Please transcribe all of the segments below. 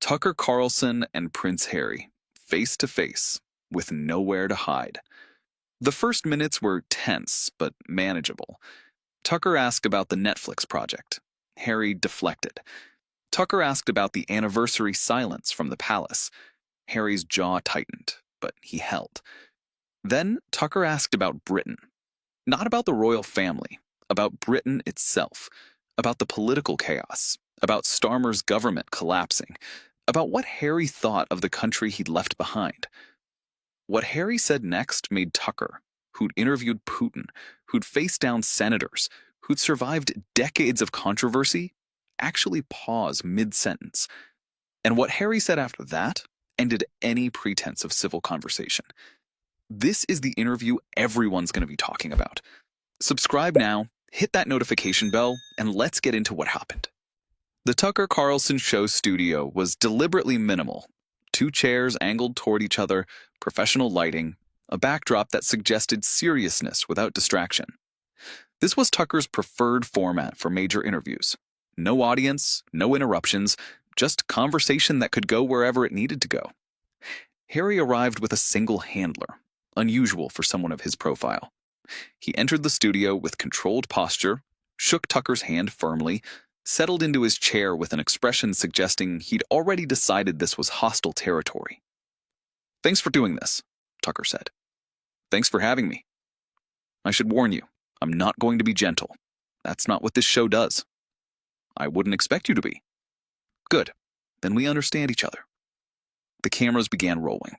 Tucker Carlson and Prince Harry, face to face, with nowhere to hide. The first minutes were tense, but manageable. Tucker asked about the Netflix project. Harry deflected. Tucker asked about the anniversary silence from the palace. Harry's jaw tightened, but he held. Then Tucker asked about Britain. Not about the royal family, about Britain itself, about the political chaos, about Starmer's government collapsing, about what Harry thought of the country he'd left behind. What Harry said next made Tucker, who'd interviewed Putin, who'd faced down senators, who'd survived decades of controversy, actually pause mid-sentence. And what Harry said after that ended any pretense of civil conversation. This is the interview everyone's going to be talking about. Subscribe now, hit that notification bell, and let's get into what happened. The Tucker Carlson show studio was deliberately minimal. 2 chairs angled toward each other, professional lighting, a backdrop that suggested seriousness without distraction. This was Tucker's preferred format for major interviews. No audience, no interruptions, just conversation that could go wherever it needed to go. Harry arrived with a single handler, unusual for someone of his profile. He entered the studio with controlled posture, shook Tucker's hand firmly, settled into his chair with an expression suggesting he'd already decided this was hostile territory. "Thanks for doing this," Tucker said. "Thanks for having me. I should warn you, I'm not going to be gentle. That's not what this show does. I wouldn't expect you to be." "Good. Then we understand each other." The cameras began rolling.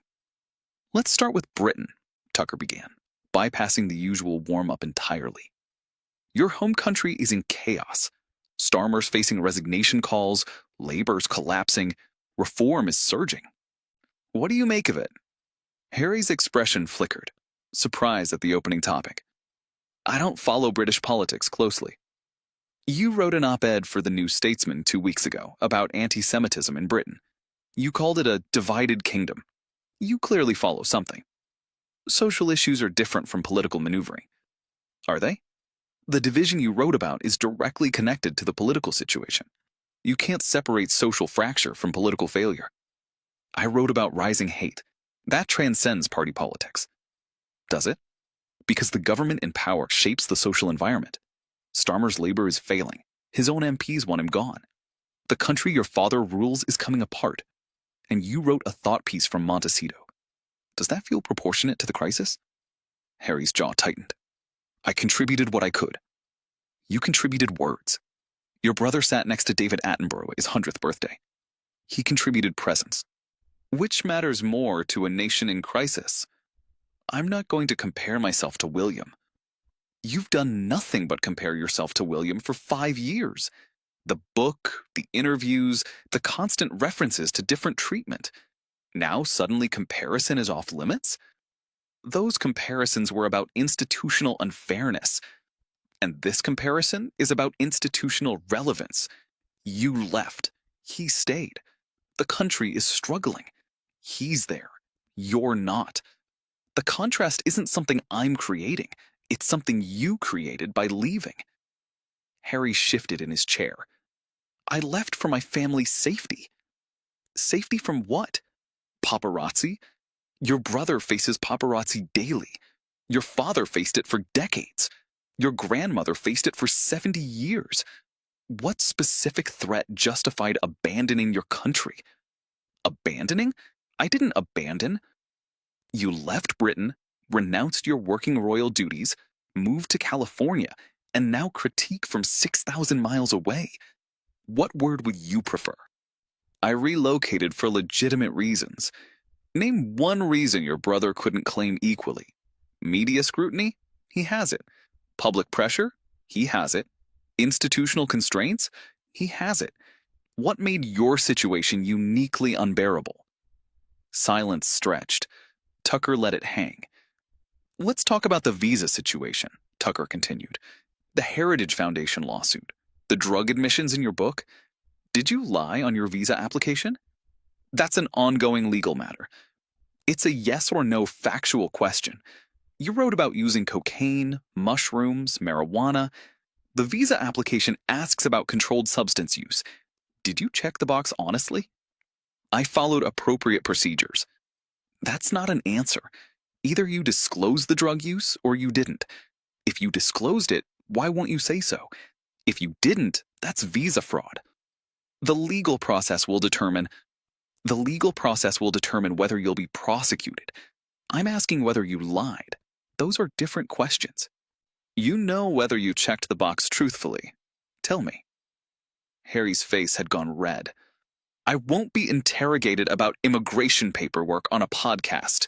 "Let's start with Britain," Tucker began, bypassing the usual warm-up entirely. "Your home country is in chaos. Starmer's facing resignation calls, Labour's collapsing, reform is surging. What do you make of it?" Harry's expression flickered, surprised at the opening topic. "I don't follow British politics closely. You wrote an op-ed for the New Statesman 2 weeks ago about anti-Semitism in Britain. You called it a divided kingdom. You clearly follow something. Social issues are different from political maneuvering. Are they? The division you wrote about is directly connected to the political situation. You can't separate social fracture from political failure. I wrote about rising hate. That transcends party politics. Does it? Because the government in power shapes the social environment. Starmer's Labour is failing. His own MPs want him gone. The country your father rules is coming apart. And you wrote a thought piece from Montecito. Does that feel proportionate to the crisis?" Harry's jaw tightened. "I contributed what I could." "You contributed words. Your brother sat next to David Attenborough at his 100th birthday. He contributed presence. Which matters more to a nation in crisis? I'm not going to compare myself to William. You've done nothing but compare yourself to William for 5 years. The book, the interviews, the constant references to different treatment. Now suddenly comparison is off limits? Those comparisons were about institutional unfairness. And this comparison is about institutional relevance. You left. He stayed. The country is struggling. He's there. You're not. The contrast isn't something I'm creating. It's something you created by leaving." Harry shifted in his chair. "I left for my family's safety." "Safety from what? Paparazzi? Your brother faces paparazzi daily. Your father faced it for decades. Your grandmother faced it for 70 years. What specific threat justified abandoning your country?" "Abandoning? I didn't abandon." "You left Britain, renounced your working royal duties, moved to California, and now critique from 6,000 miles away. What word would you prefer?" "I relocated for legitimate reasons. Name one reason your brother couldn't claim equally. Media scrutiny? He has it. Public pressure? He has it. Institutional constraints? He has it. What made your situation uniquely unbearable?" Silence stretched. Tucker let it hang. "Let's talk about the visa situation," Tucker continued. "The Heritage Foundation lawsuit. The drug admissions in your book. Did you lie on your visa application? That's an ongoing legal matter. It's a yes or no factual question. You wrote about using cocaine, mushrooms, marijuana. The visa application asks about controlled substance use. Did you check the box honestly?" I followed appropriate procedures. That's not an answer. Either you disclosed the drug use or you didn't. If you disclosed it, why won't you say so? If you didn't, that's visa fraud. The legal process will determine whether you'll be prosecuted. I'm asking whether you lied. Those are different questions. You know whether you checked the box truthfully. Tell me. Harry's face had gone red. I won't be interrogated about immigration paperwork on a podcast.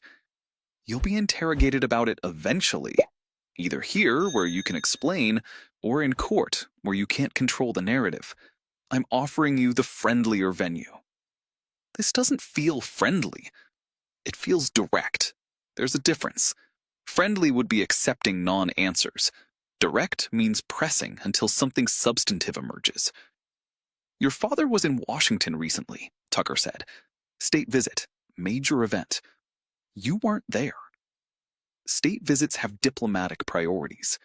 You'll be interrogated about it eventually. Either here, where you can explain, or in court, where you can't control the narrative. I'm offering you the friendlier venue. This doesn't feel friendly. It feels direct. There's a difference. Friendly would be accepting non-answers. Direct means pressing until something substantive emerges. Your father was in Washington recently, Tucker said. State visit, major event. You weren't there. State visits have diplomatic priorities.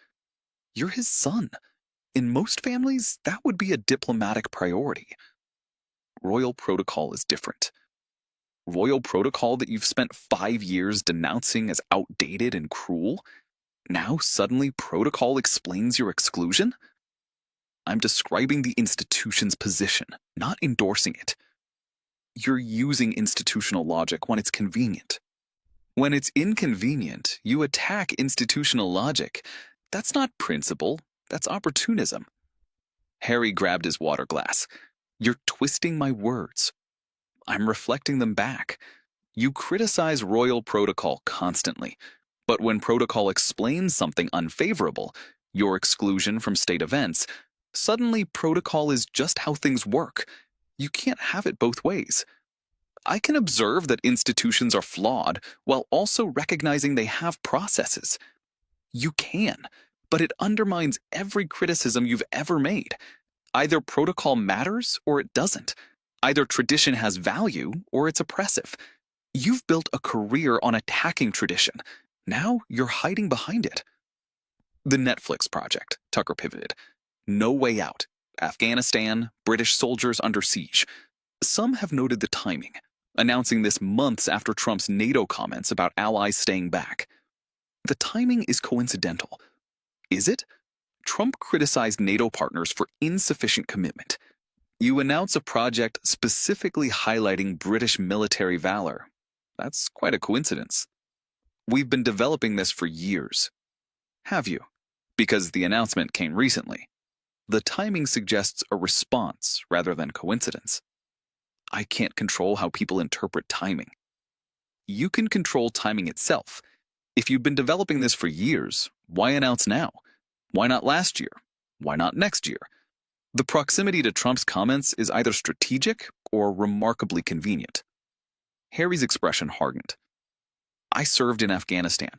You're his son. In most families, that would be a diplomatic priority. Royal protocol is different. Royal protocol that you've spent 5 years denouncing as outdated and cruel? Now suddenly protocol explains your exclusion? I'm describing the institution's position, not endorsing it. You're using institutional logic when it's convenient. When it's inconvenient, you attack institutional logic. That's not principle, that's opportunism. Harry grabbed his water glass. You're twisting my words. I'm reflecting them back. You criticize royal protocol constantly, but when protocol explains something unfavorable, your exclusion from state events, suddenly protocol is just how things work. You can't have it both ways. I can observe that institutions are flawed while also recognizing they have processes. You can, but it undermines every criticism you've ever made. Either protocol matters or it doesn't. Either tradition has value or it's oppressive. You've built a career on attacking tradition. Now you're hiding behind it. The Netflix project, Tucker pivoted. No way out. Afghanistan, British soldiers under siege. Some have noted the timing, announcing this months after Trump's NATO comments about allies staying back. The timing is coincidental. Is it? Trump criticized NATO partners for insufficient commitment. You announce a project specifically highlighting British military valor. That's quite a coincidence. We've been developing this for years. Have you? Because the announcement came recently. The timing suggests a response rather than coincidence. I can't control how people interpret timing. You can control timing itself. If you've been developing this for years, why announce now? Why not last year? Why not next year? The proximity to Trump's comments is either strategic or remarkably convenient. Harry's expression hardened. I served in Afghanistan.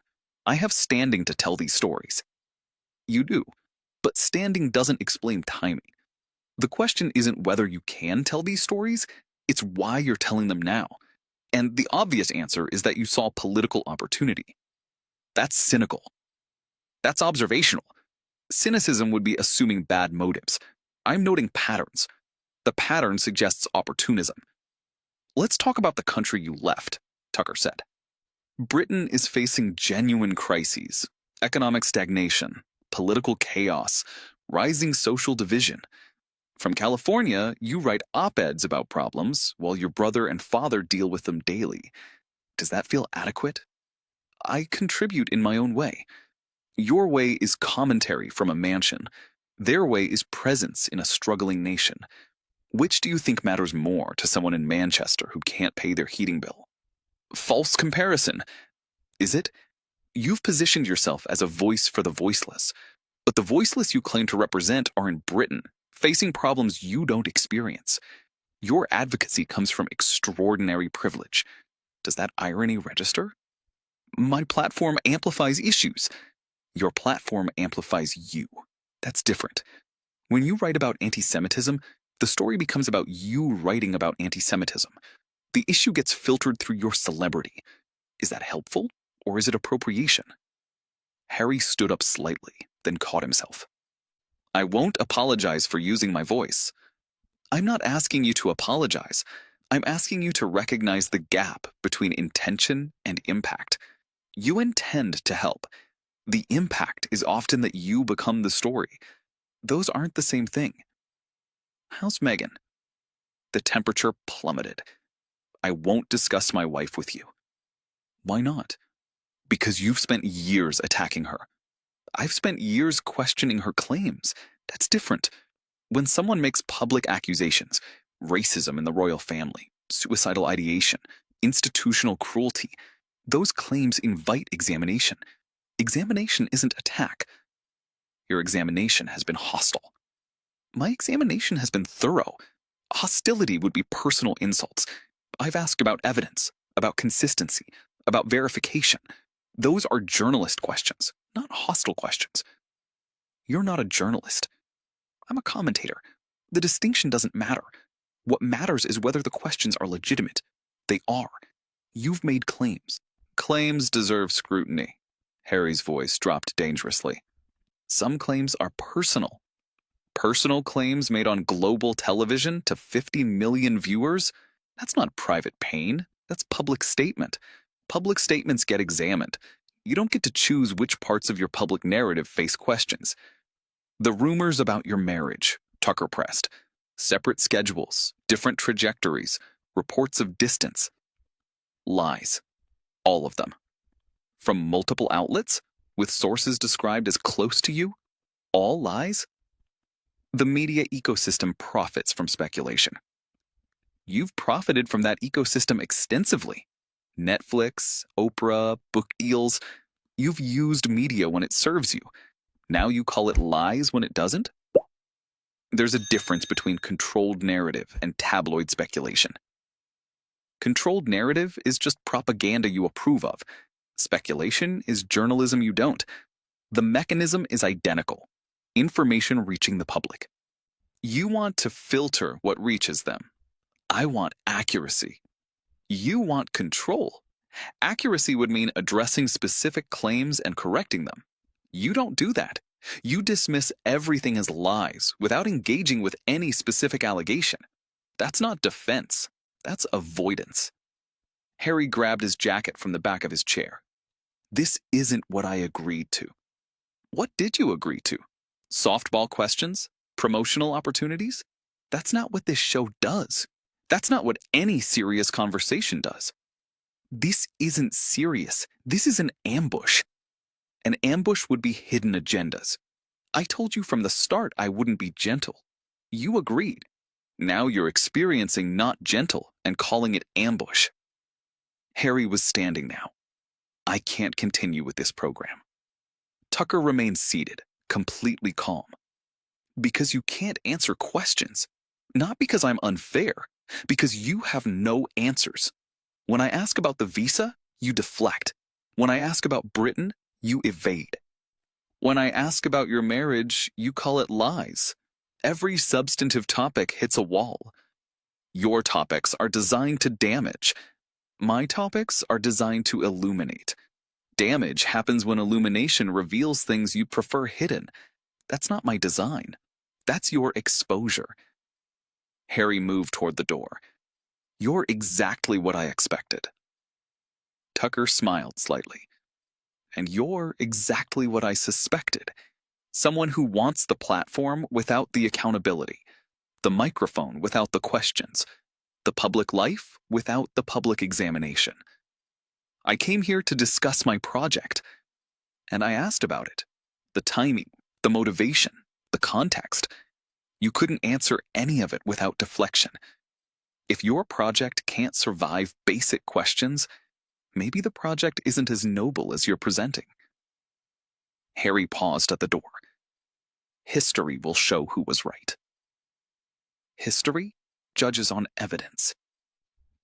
I have standing to tell these stories. You do, but standing doesn't explain timing. The question isn't whether you can tell these stories, it's why you're telling them now. And the obvious answer is that you saw political opportunity. That's cynical. That's observational. Cynicism would be assuming bad motives. I'm noting patterns. The pattern suggests opportunism. Let's talk about the country you left, Tucker said. Britain is facing genuine crises, economic stagnation, political chaos, rising social division. From California, you write op-eds about problems while your brother and father deal with them daily. Does that feel adequate? I contribute in my own way. Your way is commentary from a mansion. Their way is presence in a struggling nation. Which do you think matters more to someone in Manchester who can't pay their heating bill? False comparison. Is it? You've positioned yourself as a voice for the voiceless, but the voiceless you claim to represent are in Britain, facing problems you don't experience. Your advocacy comes from extraordinary privilege. Does that irony register? My platform amplifies issues. Your platform amplifies you. That's different. When you write about anti-Semitism, the story becomes about you writing about anti-Semitism. The issue gets filtered through your celebrity. Is that helpful, or is it appropriation? Harry stood up slightly, then caught himself. I won't apologize for using my voice. I'm not asking you to apologize. I'm asking you to recognize the gap between intention and impact. You intend to help. The impact is often that you become the story. Those aren't the same thing. How's Meghan? The temperature plummeted. I won't discuss my wife with you. Why not? Because you've spent years attacking her. I've spent years questioning her claims. That's different. When someone makes public accusations, racism in the royal family, suicidal ideation, institutional cruelty, those claims invite examination. Examination isn't attack. Your examination has been hostile. My examination has been thorough. Hostility would be personal insults. I've asked about evidence, about consistency, about verification. Those are journalist questions, not hostile questions. You're not a journalist. I'm a commentator. The distinction doesn't matter. What matters is whether the questions are legitimate. They are. You've made claims. Claims deserve scrutiny. Harry's voice dropped dangerously. Some claims are personal. Personal claims made on global television to 50 million viewers? That's not private pain. That's public statement. Public statements get examined. You don't get to choose which parts of your public narrative face questions. The rumors about your marriage, Tucker pressed. Separate schedules, different trajectories, reports of distance. Lies. All of them. From multiple outlets, with sources described as close to you? All lies? The media ecosystem profits from speculation. You've profited from that ecosystem extensively. Netflix, Oprah, book deals. You've used media when it serves you. Now you call it lies when it doesn't? There's a difference between controlled narrative and tabloid speculation. Controlled narrative is just propaganda you approve of. Speculation is journalism you don't. The mechanism is identical. Information reaching the public. You want to filter what reaches them. I want accuracy. You want control. Accuracy would mean addressing specific claims and correcting them. You don't do that. You dismiss everything as lies without engaging with any specific allegation. That's not defense. That's avoidance. Harry grabbed his jacket from the back of his chair. This isn't what I agreed to. What did you agree to? Softball questions? Promotional opportunities? That's not what this show does. That's not what any serious conversation does. This isn't serious. This is an ambush. An ambush would be hidden agendas. I told you from the start I wouldn't be gentle. You agreed. Now you're experiencing not gentle and calling it ambush. Harry was standing now. I can't continue with this program. Tucker remained seated, completely calm. Because you can't answer questions. Not because I'm unfair, because you have no answers. When I ask about the visa, you deflect. When I ask about Britain, you evade. When I ask about your marriage, you call it lies. Every substantive topic hits a wall. Your topics are designed to damage. My topics are designed to illuminate. Damage happens when illumination reveals things you prefer hidden. That's not my design. That's your exposure. Harry moved toward the door. You're exactly what I expected. Tucker smiled slightly. And you're exactly what I suspected. Someone who wants the platform without the accountability, the microphone without the questions, the public life without the public examination. I came here to discuss my project, and I asked about it. The timing, the motivation, the context. You couldn't answer any of it without deflection. If your project can't survive basic questions, maybe the project isn't as noble as you're presenting. Harry paused at the door. History will show who was right. History judges on evidence.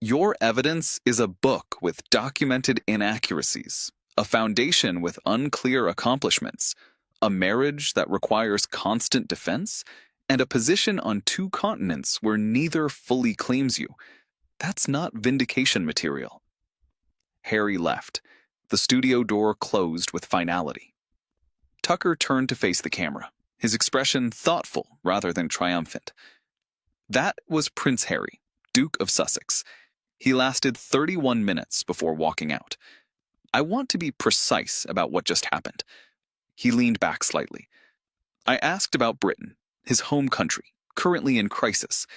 Your evidence is a book with documented inaccuracies, a foundation with unclear accomplishments, a marriage that requires constant defense, and a position on 2 continents where neither fully claims you. That's not vindication material. Harry left. The studio door closed with finality. Tucker turned to face the camera, his expression thoughtful rather than triumphant. That was Prince Harry, Duke of Sussex. He lasted 31 minutes before walking out. I want to be precise about what just happened. He leaned back slightly. I asked about Britain, his home country, currently in crisis.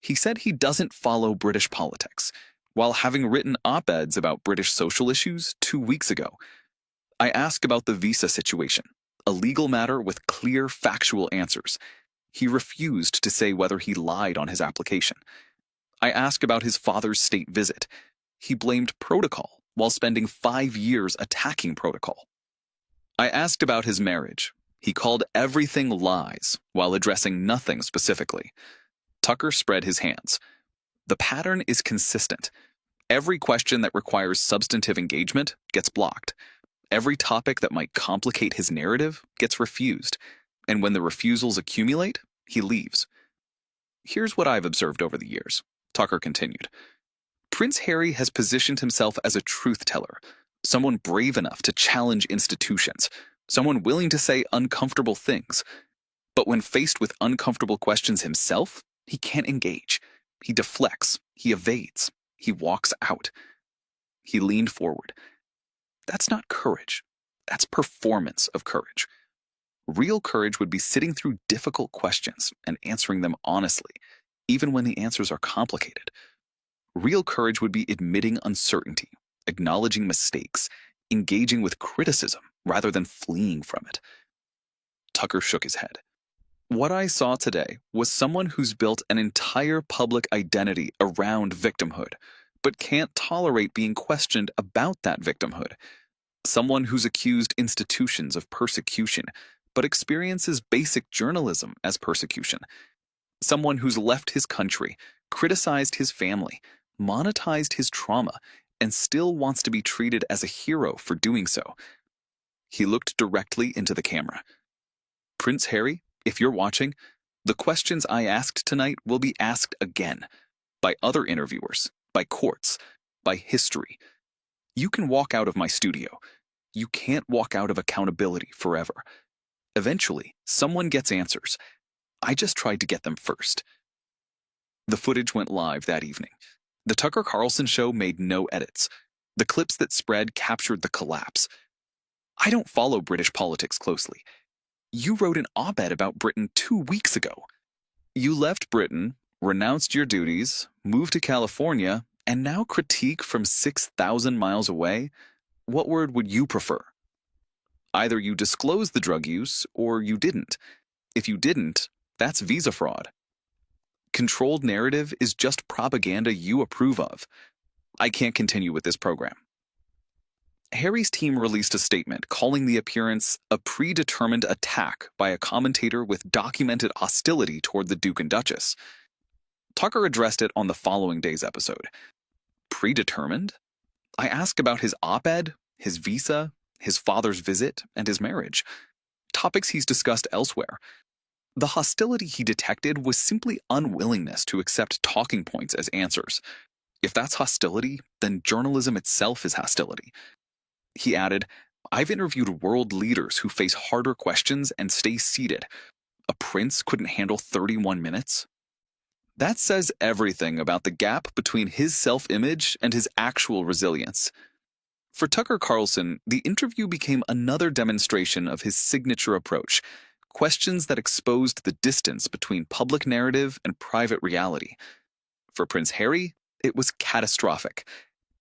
He said he doesn't follow British politics, while having written op-eds about British social issues 2 weeks ago. I asked about the visa situation, a legal matter with clear factual answers. He refused to say whether he lied on his application. I asked about his father's state visit. He blamed protocol while spending 5 years attacking protocol. I asked about his marriage. He called everything lies while addressing nothing specifically. Tucker spread his hands. The pattern is consistent. Every question that requires substantive engagement gets blocked. Every topic that might complicate his narrative gets refused. And when the refusals accumulate, he leaves. Here's what I've observed over the years, Tucker continued. Prince Harry has positioned himself as a truth teller, someone brave enough to challenge institutions, someone willing to say uncomfortable things. But when faced with uncomfortable questions himself, he can't engage. He deflects, he evades, he walks out. He leaned forward. That's not courage. That's performance of courage. Real courage would be sitting through difficult questions and answering them honestly, even when the answers are complicated. Real courage would be admitting uncertainty, acknowledging mistakes, engaging with criticism rather than fleeing from it. Tucker shook his head. What I saw today was someone who's built an entire public identity around victimhood, but can't tolerate being questioned about that victimhood. Someone who's accused institutions of persecution, but experiences basic journalism as persecution. Someone who's left his country, criticized his family, monetized his trauma, and still wants to be treated as a hero for doing so. He looked directly into the camera. Prince Harry, if you're watching, the questions I asked tonight will be asked again, by other interviewers, by courts, by history. You can walk out of my studio. You can't walk out of accountability forever. Eventually, someone gets answers. I just tried to get them first. The footage went live that evening. The Tucker Carlson show made no edits. The clips that spread captured the collapse. I don't follow British politics closely. You wrote an op-ed about Britain 2 weeks ago. You left Britain, renounced your duties, moved to California, and now critique from 6,000 miles away? What word would you prefer? Either you disclosed the drug use or you didn't. If you didn't, that's visa fraud. Controlled narrative is just propaganda you approve of. I can't continue with this program. Harry's team released a statement calling the appearance a predetermined attack by a commentator with documented hostility toward the Duke and Duchess. Tucker addressed it on the following day's episode. Predetermined? I asked about his op-ed, his visa, his father's visit, and his marriage. Topics he's discussed elsewhere. The hostility he detected was simply unwillingness to accept talking points as answers. If that's hostility, then journalism itself is hostility. He added, I've interviewed world leaders who face harder questions and stay seated. A prince couldn't handle 31 minutes? That says everything about the gap between his self-image and his actual resilience. For Tucker Carlson, the interview became another demonstration of his signature approach, questions that exposed the distance between public narrative and private reality. For Prince Harry, it was catastrophic.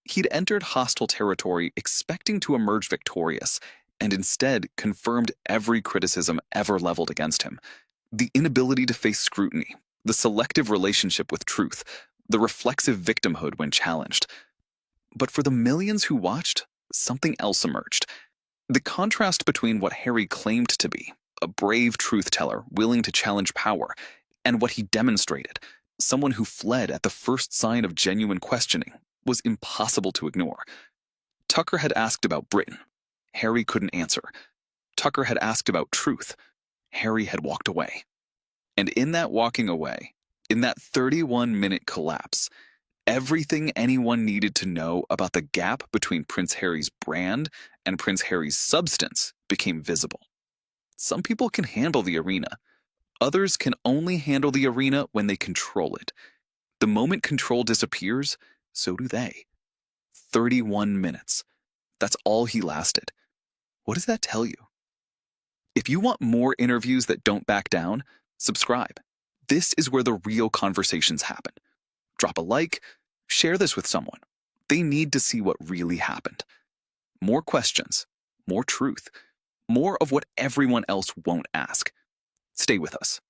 He'd entered hostile territory expecting to emerge victorious, and instead confirmed every criticism ever leveled against him. The inability to face scrutiny, the selective relationship with truth, the reflexive victimhood when challenged. But for the millions who watched, something else emerged. The contrast between what Harry claimed to be, a brave truth-teller willing to challenge power, and what he demonstrated, someone who fled at the first sign of genuine questioning, was impossible to ignore. Tucker had asked about Britain. Harry couldn't answer. Tucker had asked about truth. Harry had walked away. And in that walking away, in that 31-minute collapse, everything anyone needed to know about the gap between Prince Harry's brand and Prince Harry's substance became visible. Some people can handle the arena. Others can only handle the arena when they control it. The moment control disappears, so do they. 31 minutes. That's all he lasted. What does that tell you? If you want more interviews that don't back down, subscribe. This is where the real conversations happen. Drop a like, share this with someone. They need to see what really happened. More questions, more truth, more of what everyone else won't ask. Stay with us.